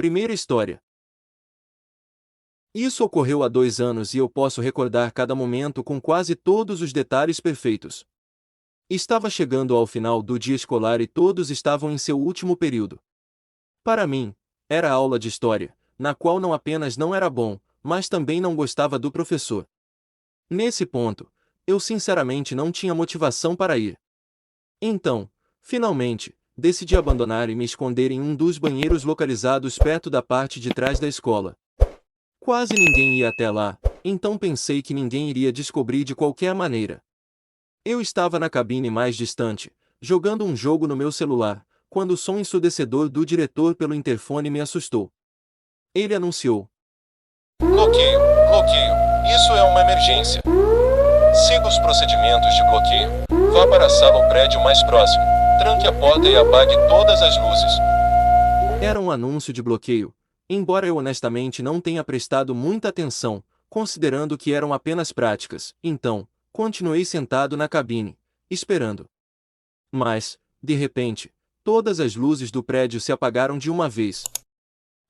Primeira história. Isso ocorreu há 2 anos e eu posso recordar cada momento com quase todos os detalhes perfeitos. Estava chegando ao final do dia escolar e todos estavam em seu último período. Para mim, era aula de história, na qual não apenas não era bom, mas também não gostava do professor. Nesse ponto, eu sinceramente não tinha motivação para ir. Então, finalmente, decidi abandonar e me esconder em um dos banheiros localizados perto da parte de trás da escola. Quase ninguém ia até lá, então pensei que ninguém iria descobrir de qualquer maneira. Eu estava na cabine mais distante, jogando um jogo no meu celular, quando o som ensurdecedor do diretor pelo interfone me assustou. Ele anunciou: Bloqueio, bloqueio. Isso é uma emergência. Siga os procedimentos de bloqueio. Vá para a sala ou prédio mais próximo. Tranque a porta e apague todas as luzes. Era um anúncio de bloqueio, embora eu honestamente não tenha prestado muita atenção, considerando que eram apenas práticas. Então, continuei sentado na cabine, esperando. Mas, de repente, todas as luzes do prédio se apagaram de uma vez.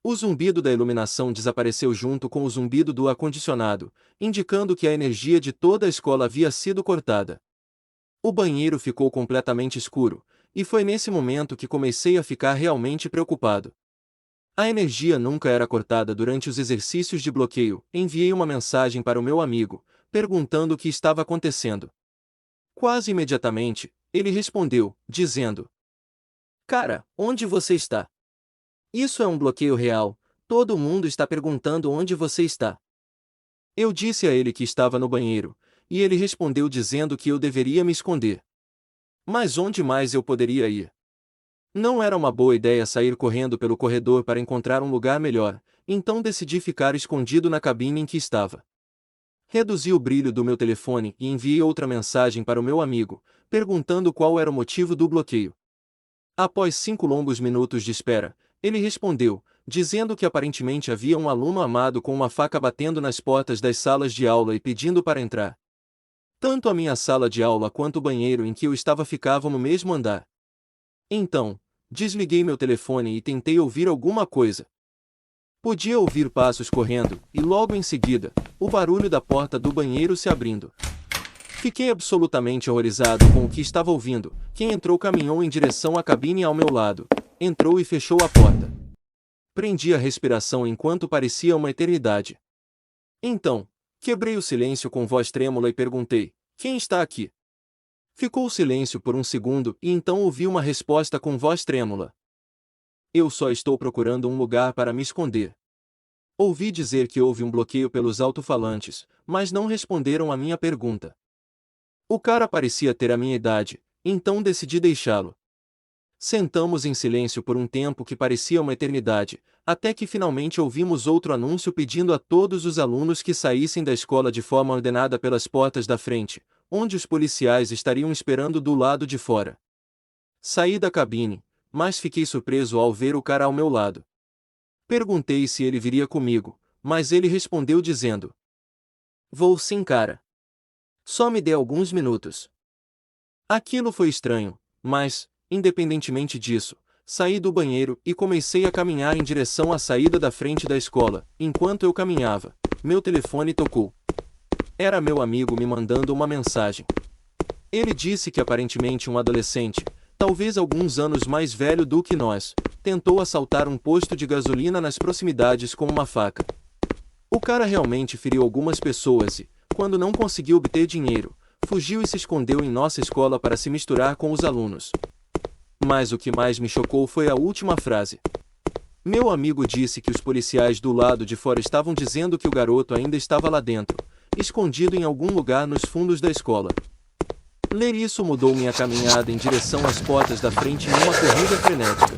O zumbido da iluminação desapareceu junto com o zumbido do ar-condicionado, indicando que a energia de toda a escola havia sido cortada. O banheiro ficou completamente escuro, e foi nesse momento que comecei a ficar realmente preocupado. A energia nunca era cortada durante os exercícios de bloqueio. Enviei uma mensagem para o meu amigo, perguntando o que estava acontecendo. Quase imediatamente, ele respondeu, dizendo: "Cara, onde você está? Isso é um bloqueio real, todo mundo está perguntando onde você está." Eu disse a ele que estava no banheiro, e ele respondeu dizendo que eu deveria me esconder. Mas onde mais eu poderia ir? Não era uma boa ideia sair correndo pelo corredor para encontrar um lugar melhor, então decidi ficar escondido na cabine em que estava. Reduzi o brilho do meu telefone e enviei outra mensagem para o meu amigo, perguntando qual era o motivo do bloqueio. Após 5 longos minutos de espera, ele respondeu, dizendo que aparentemente havia um aluno armado com uma faca batendo nas portas das salas de aula e pedindo para entrar. Tanto a minha sala de aula quanto o banheiro em que eu estava ficavam no mesmo andar. Então, desliguei meu telefone e tentei ouvir alguma coisa. Podia ouvir passos correndo, e logo em seguida, o barulho da porta do banheiro se abrindo. Fiquei absolutamente horrorizado com o que estava ouvindo. Quem entrou caminhou em direção à cabine ao meu lado. Entrou e fechou a porta. Prendi a respiração enquanto parecia uma eternidade. Então, quebrei o silêncio com voz trêmula e perguntei: "Quem está aqui?" Ficou silêncio por um segundo e então ouvi uma resposta com voz trêmula: "Eu só estou procurando um lugar para me esconder." Ouvi dizer que houve um bloqueio pelos alto-falantes, mas não responderam à minha pergunta. O cara parecia ter a minha idade, então decidi deixá-lo. Sentamos em silêncio por um tempo que parecia uma eternidade, até que finalmente ouvimos outro anúncio pedindo a todos os alunos que saíssem da escola de forma ordenada pelas portas da frente, onde os policiais estariam esperando do lado de fora. Saí da cabine, mas fiquei surpreso ao ver o cara ao meu lado. Perguntei se ele viria comigo, mas ele respondeu dizendo: "Vou sim, cara. Só me dê alguns minutos." Aquilo foi estranho, mas, independentemente disso, saí do banheiro e comecei a caminhar em direção à saída da frente da escola. Enquanto eu caminhava, meu telefone tocou. Era meu amigo me mandando uma mensagem. Ele disse que aparentemente um adolescente, talvez alguns anos mais velho do que nós, tentou assaltar um posto de gasolina nas proximidades com uma faca. O cara realmente feriu algumas pessoas e, quando não conseguiu obter dinheiro, fugiu e se escondeu em nossa escola para se misturar com os alunos. Mas o que mais me chocou foi a última frase. Meu amigo disse que os policiais do lado de fora estavam dizendo que o garoto ainda estava lá dentro, escondido em algum lugar nos fundos da escola. Ler isso mudou minha caminhada em direção às portas da frente em uma corrida frenética.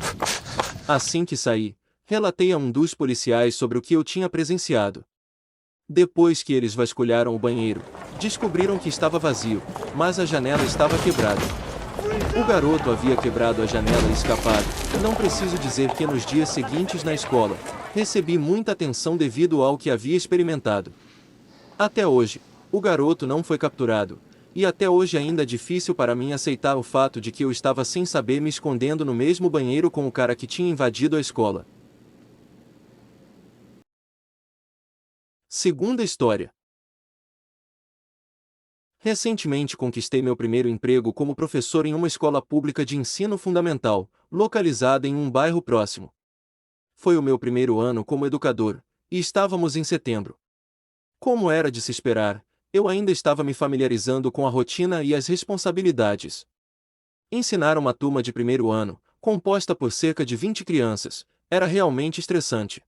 Assim que saí, relatei a um dos policiais sobre o que eu tinha presenciado. Depois que eles vasculharam o banheiro, descobriram que estava vazio, mas a janela estava quebrada. O garoto havia quebrado a janela e escapado. Não preciso dizer que nos dias seguintes na escola, recebi muita atenção devido ao que havia experimentado. Até hoje, o garoto não foi capturado, e até hoje ainda é difícil para mim aceitar o fato de que eu estava sem saber me escondendo no mesmo banheiro com o cara que tinha invadido a escola. Segunda história. Recentemente conquistei meu primeiro emprego como professor em uma escola pública de ensino fundamental, localizada em um bairro próximo. Foi o meu primeiro ano como educador, e estávamos em setembro. Como era de se esperar, eu ainda estava me familiarizando com a rotina e as responsabilidades. Ensinar uma turma de primeiro ano, composta por cerca de 20 crianças, era realmente estressante.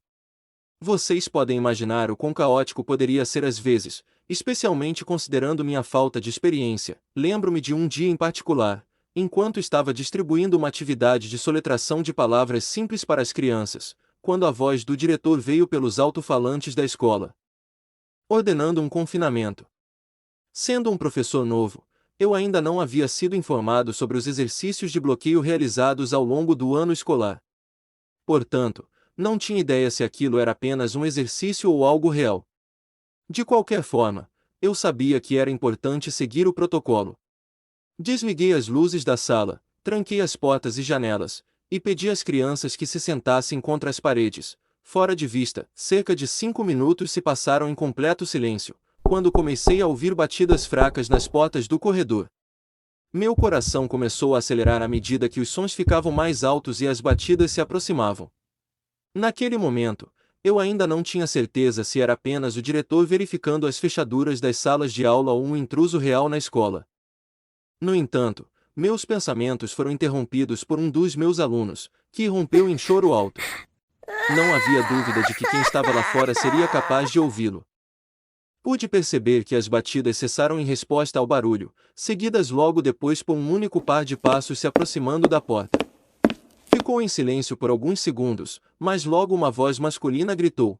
Vocês podem imaginar o quão caótico poderia ser às vezes, especialmente considerando minha falta de experiência. Lembro-me de um dia em particular, enquanto estava distribuindo uma atividade de soletração de palavras simples para as crianças, quando a voz do diretor veio pelos alto-falantes da escola, ordenando um confinamento. Sendo um professor novo, eu ainda não havia sido informado sobre os exercícios de bloqueio realizados ao longo do ano escolar. Portanto, não tinha ideia se aquilo era apenas um exercício ou algo real. De qualquer forma, eu sabia que era importante seguir o protocolo. Desliguei as luzes da sala, tranquei as portas e janelas, e pedi às crianças que se sentassem contra as paredes, fora de vista. Cerca de 5 minutos se passaram em completo silêncio, quando comecei a ouvir batidas fracas nas portas do corredor. Meu coração começou a acelerar à medida que os sons ficavam mais altos e as batidas se aproximavam. Naquele momento, eu ainda não tinha certeza se era apenas o diretor verificando as fechaduras das salas de aula ou um intruso real na escola. No entanto, meus pensamentos foram interrompidos por um dos meus alunos, que irrompeu em choro alto. Não havia dúvida de que quem estava lá fora seria capaz de ouvi-lo. Pude perceber que as batidas cessaram em resposta ao barulho, seguidas logo depois por um único par de passos se aproximando da porta. Ficou em silêncio por alguns segundos, mas logo uma voz masculina gritou: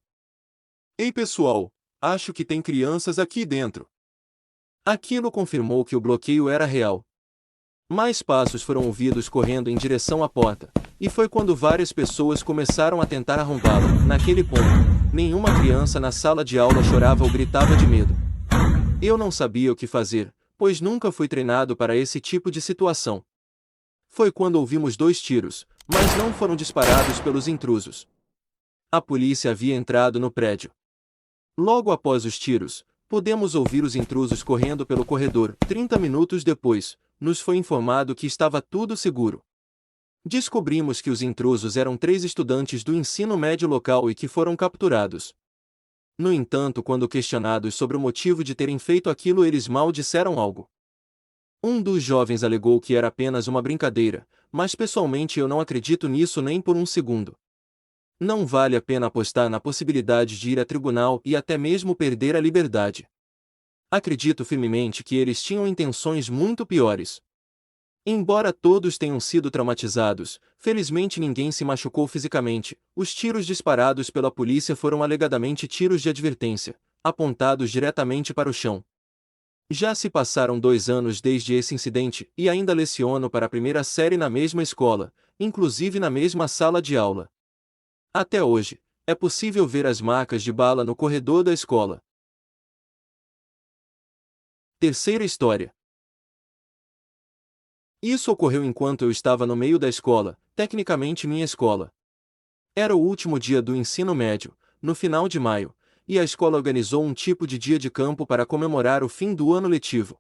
"Ei pessoal, acho que tem crianças aqui dentro." Aquilo confirmou que o bloqueio era real. Mais passos foram ouvidos correndo em direção à porta, e foi quando várias pessoas começaram a tentar arrombá-la. Naquele ponto, nenhuma criança na sala de aula chorava ou gritava de medo. Eu não sabia o que fazer, pois nunca fui treinado para esse tipo de situação. Foi quando ouvimos 2 tiros, mas não foram disparados pelos intrusos. A polícia havia entrado no prédio. Logo após os tiros, podemos ouvir os intrusos correndo pelo corredor. 30 minutos depois, nos foi informado que estava tudo seguro. Descobrimos que os intrusos eram 3 estudantes do ensino médio local e que foram capturados. No entanto, quando questionados sobre o motivo de terem feito aquilo, eles mal disseram algo. Um dos jovens alegou que era apenas uma brincadeira, mas pessoalmente eu não acredito nisso nem por um segundo. Não vale a pena apostar na possibilidade de ir a tribunal e até mesmo perder a liberdade. Acredito firmemente que eles tinham intenções muito piores. Embora todos tenham sido traumatizados, felizmente ninguém se machucou fisicamente. Os tiros disparados pela polícia foram alegadamente tiros de advertência, apontados diretamente para o chão. Já se passaram 2 anos desde esse incidente e ainda leciono para a primeira série na mesma escola, inclusive na mesma sala de aula. Até hoje, é possível ver as marcas de bala no corredor da escola. Terceira história. Isso ocorreu enquanto eu estava no meio da escola, tecnicamente minha escola. Era o último dia do ensino médio, no final de maio, e a escola organizou um tipo de dia de campo para comemorar o fim do ano letivo.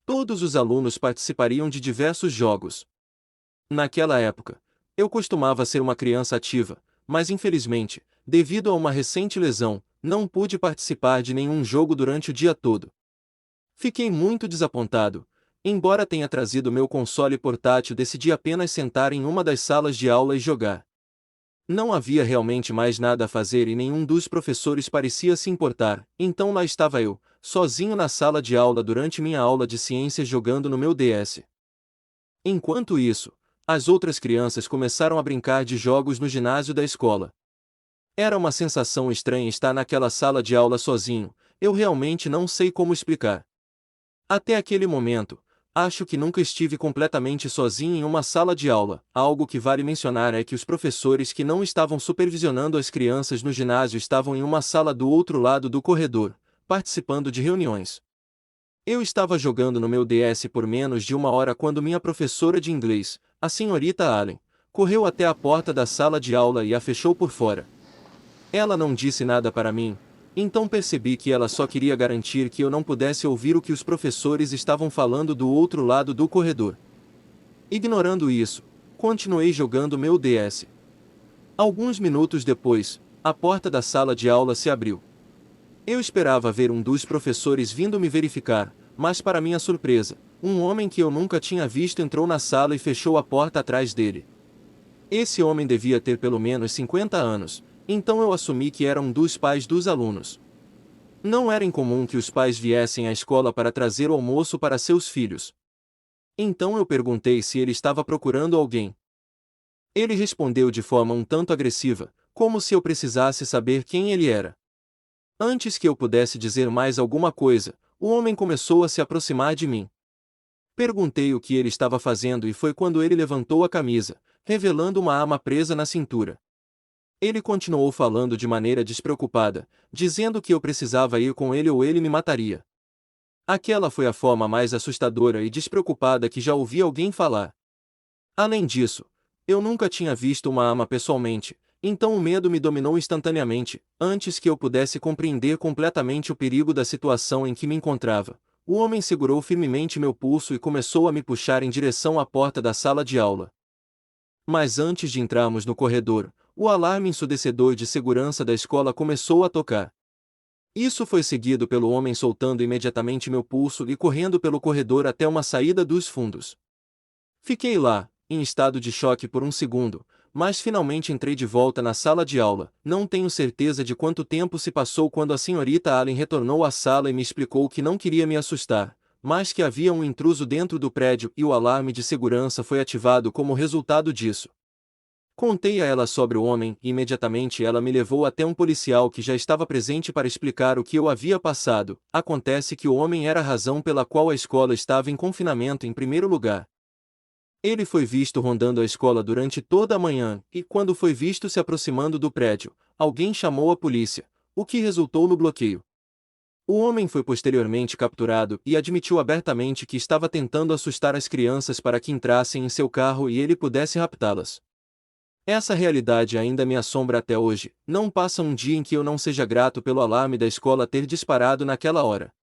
Todos os alunos participariam de diversos jogos. Naquela época, eu costumava ser uma criança ativa, mas infelizmente, devido a uma recente lesão, não pude participar de nenhum jogo durante o dia todo. Fiquei muito desapontado. Embora tenha trazido meu console portátil, decidi apenas sentar em uma das salas de aula e jogar. Não havia realmente mais nada a fazer e nenhum dos professores parecia se importar, então lá estava eu, sozinho na sala de aula durante minha aula de ciências jogando no meu DS. Enquanto isso, as outras crianças começaram a brincar de jogos no ginásio da escola. Era uma sensação estranha estar naquela sala de aula sozinho, eu realmente não sei como explicar. Até aquele momento, acho que nunca estive completamente sozinho em uma sala de aula. Algo que vale mencionar é que os professores que não estavam supervisionando as crianças no ginásio estavam em uma sala do outro lado do corredor, participando de reuniões. Eu estava jogando no meu DS por menos de 1 hora quando minha professora de inglês, a senhorita Allen, correu até a porta da sala de aula e a fechou por fora. Ela não disse nada para mim, Então percebi que ela só queria garantir que eu não pudesse ouvir o que os professores estavam falando do outro lado do corredor. Ignorando isso, continuei jogando meu DS. Alguns minutos depois, a porta da sala de aula se abriu. Eu esperava ver um dos professores vindo me verificar, mas para minha surpresa, um homem que eu nunca tinha visto entrou na sala e fechou a porta atrás dele. Esse homem devia ter pelo menos 50 anos, então eu assumi que era um dos pais dos alunos. Não era incomum que os pais viessem à escola para trazer o almoço para seus filhos. Então eu perguntei se ele estava procurando alguém. Ele respondeu de forma um tanto agressiva, como se eu precisasse saber quem ele era. Antes que eu pudesse dizer mais alguma coisa, o homem começou a se aproximar de mim. Perguntei o que ele estava fazendo e foi quando ele levantou a camisa, revelando uma arma presa na cintura. Ele continuou falando de maneira despreocupada, dizendo que eu precisava ir com ele ou ele me mataria. Aquela foi a forma mais assustadora e despreocupada que já ouvi alguém falar. Além disso, eu nunca tinha visto uma arma pessoalmente, então o medo me dominou instantaneamente. Antes que eu pudesse compreender completamente o perigo da situação em que me encontrava, o homem segurou firmemente meu pulso e começou a me puxar em direção à porta da sala de aula. Mas antes de entrarmos no corredor, o alarme ensurdecedor de segurança da escola começou a tocar. Isso foi seguido pelo homem soltando imediatamente meu pulso e correndo pelo corredor até uma saída dos fundos. Fiquei lá, em estado de choque por um segundo, mas finalmente entrei de volta na sala de aula. Não tenho certeza de quanto tempo se passou quando a senhorita Allen retornou à sala e me explicou que não queria me assustar, mas que havia um intruso dentro do prédio e o alarme de segurança foi ativado como resultado disso. Contei a ela sobre o homem e imediatamente ela me levou até um policial que já estava presente para explicar o que eu havia passado. Acontece que o homem era a razão pela qual a escola estava em confinamento em primeiro lugar. Ele foi visto rondando a escola durante toda a manhã e, quando foi visto se aproximando do prédio, alguém chamou a polícia, o que resultou no bloqueio. O homem foi posteriormente capturado e admitiu abertamente que estava tentando assustar as crianças para que entrassem em seu carro e ele pudesse raptá-las. Essa realidade ainda me assombra até hoje. Não passa um dia em que eu não seja grato pelo alarme da escola ter disparado naquela hora.